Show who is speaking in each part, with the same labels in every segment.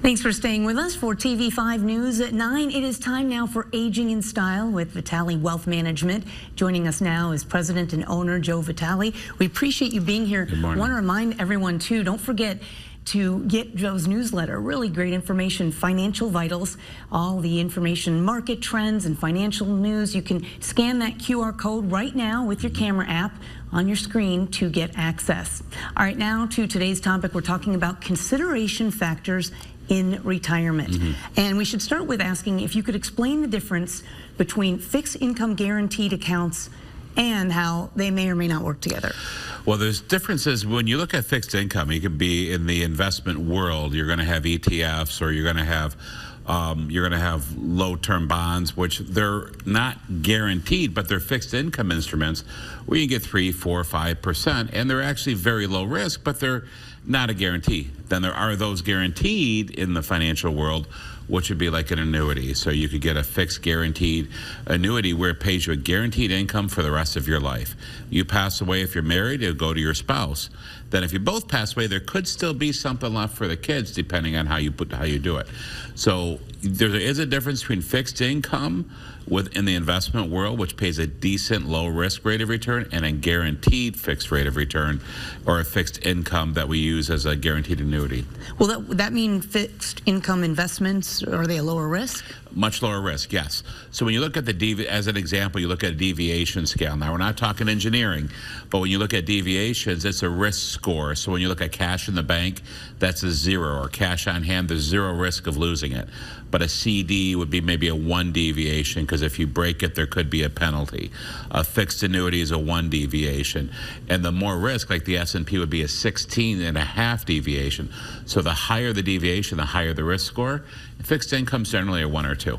Speaker 1: Thanks for staying with us for TV5 News at 9. It is time now for Aging in Style with Vitale Wealth Management. Joining us now is President and Owner Joe Vitale. We appreciate you being here.
Speaker 2: Good morning.
Speaker 1: I want to remind everyone, too, don't forget to get Joe's newsletter. Really great information, Financial Vitals, all the information, market trends and financial news. You can scan that QR code right now with your camera app on your screen to get access. All right, now to today's topic. We're talking about consideration factors in retirement. And we should start with asking if you could explain the difference between fixed income guaranteed accounts and how they may or may not work together.
Speaker 2: Well, there's differences. When you look at fixed income, you could be in the investment world. You're going to have ETFs, or you're going to have low-term bonds, which they're not guaranteed, but they're fixed income instruments where you get 3, 4, 5%, and they're actually very low risk, but they're not a guarantee. Then there are those guaranteed in the financial world, which would be like an annuity. So you could get a fixed guaranteed annuity where it pays you a guaranteed income for the rest of your life. You pass away, if you're married, it'll go to your spouse. Then if you both pass away, there could still be something left for the kids depending on how you do it. So there is a difference between fixed income in the investment world, which pays a decent low risk rate of return, and a guaranteed fixed rate of return, or a fixed income that we use as a guaranteed annuity.
Speaker 1: Well, would that mean fixed income investments, are they a lower risk?
Speaker 2: Much lower risk, yes. So when you look at as an example, you look at a deviation scale. Now, we're not talking engineering, but when you look at deviations, it's a risk score. So when you look at cash in the bank, that's a 0, or cash on hand, there's 0 risk of losing it. But a CD would be maybe a 1 deviation, because if you break it, there could be a penalty. A fixed annuity is a 1 deviation. And the more risk, like the S&P, would be a 16.5 deviation. So the higher the deviation, the higher the risk score. Fixed income's generally a 1 or 2.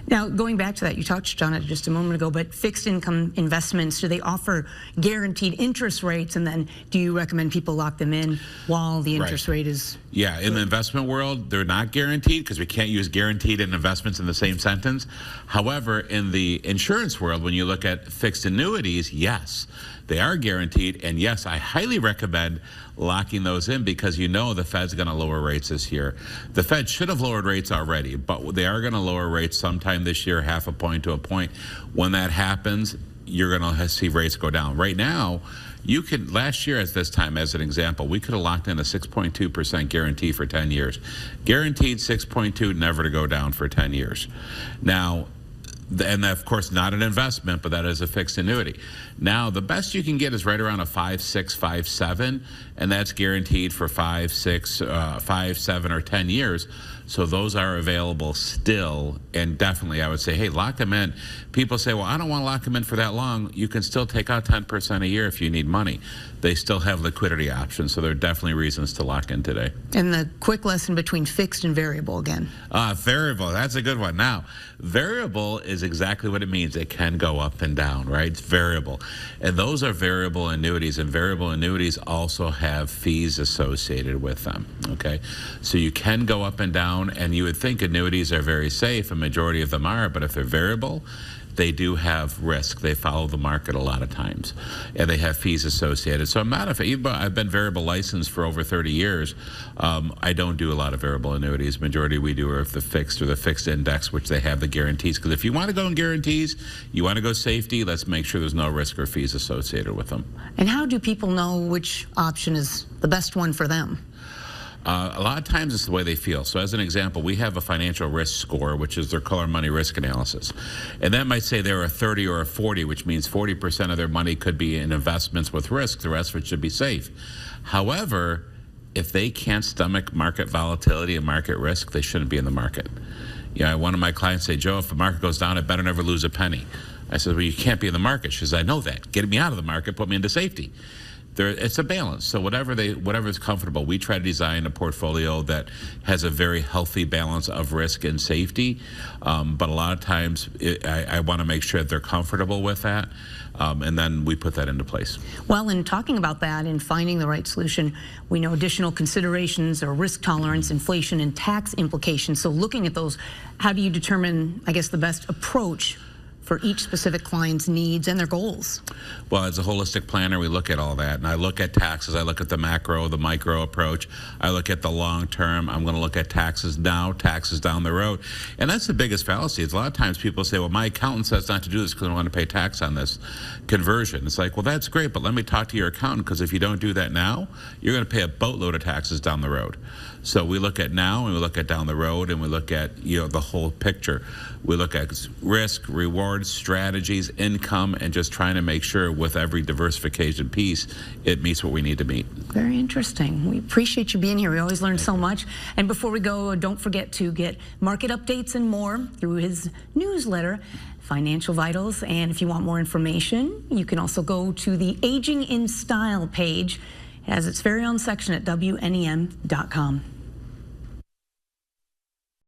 Speaker 1: Now, going back to that, you touched on it just a moment ago, but fixed income investments, do they offer guaranteed interest rates, and then do you recommend people lock them in while the interest rate is?
Speaker 2: Yeah, in the investment world, they're not guaranteed, because we can't use guaranteed and investments in the same sentence. However, in the insurance world, when you look at fixed annuities, yes, they are guaranteed, and yes, I highly recommend locking those in, because you know the Fed's going to lower rates this year. The Fed should have lowered rates already, but they are going to lower rates sometime this year, 0.5 point to a point. When that happens, you're going to see rates go down. Right now, you could, last year at this time, as an example, we could have locked in a 6.2% guarantee for 10 years. Guaranteed 6.2, never to go down for 10 years. Now, and of course not an investment, but that is a fixed annuity. Now the best you can get is right around a 5.6, 5.7, and that's guaranteed for 5, 6, 5, 7, or 10 years. So those are available still, and definitely I would say, hey, lock them in. People say, well, I don't want to lock them in for that long. You can still take out 10% a year if you need money. They still have liquidity options, so there are definitely reasons to lock in today.
Speaker 1: And the quick lesson between fixed and variable again.
Speaker 2: Variable, that's a good one. Now, variable is exactly what it means. It can go up and down, right? It's variable. And those are variable annuities, and variable annuities also have fees associated with them, okay? So you can go up and down, and you would think annuities are very safe, a majority of them are, but if they're variable, they do have risk. They follow the market a lot of times, and they have fees associated. So I'm not I've been variable licensed for over 30 years. I don't do a lot of variable annuities. Majority we do are the fixed or the fixed index, which they have the guarantees. Because if you want to go in guarantees, you want to go safety, let's make sure there's no risk or fees associated with them.
Speaker 1: And how do people know which option is the best one for them?
Speaker 2: A lot of times it's the way they feel. So as an example, we have a financial risk score, which is their color money risk analysis. And that might say they're a 30 or a 40, which means 40% of their money could be in investments with risk. The rest of it should be safe. However, if they can't stomach market volatility and market risk, they shouldn't be in the market. You know, one of my clients say, Joe, if the market goes down, I better never lose a penny. I said, well, you can't be in the market. She says, I know that. Get me out of the market, put me into safety. It's a balance. So whatever's comfortable. We try to design a portfolio that has a very healthy balance of risk and safety. But a lot of times I want to make sure that they're comfortable with that. And then we put that into place.
Speaker 1: Well, in talking about that and finding the right solution, we know additional considerations are risk tolerance, inflation, and tax implications. So looking at those, how do you determine, I guess, the best approach for each specific client's needs and their goals.
Speaker 2: Well, as a holistic planner, we look at all that. And I look at taxes. I look at the macro, the micro approach. I look at the long term. I'm going to look at taxes now, taxes down the road. And that's the biggest fallacy. Is a lot of times people say, well, my accountant says not to do this because I don't want to pay tax on this conversion. It's like, well, that's great, but let me talk to your accountant, because if you don't do that now, you're going to pay a boatload of taxes down the road. So we look at now, and we look at down the road, and we look at the whole picture. We look at risk, rewards, strategies, income, and just trying to make sure with every diversification piece it meets what we need to meet.
Speaker 1: Very interesting. We appreciate you being here. We always learn so much. And before we go, don't forget to get market updates and more through his newsletter, Financial Vitals. And if you want more information, you can also go to the Aging in Style page. It has its very own section at WNEM.com.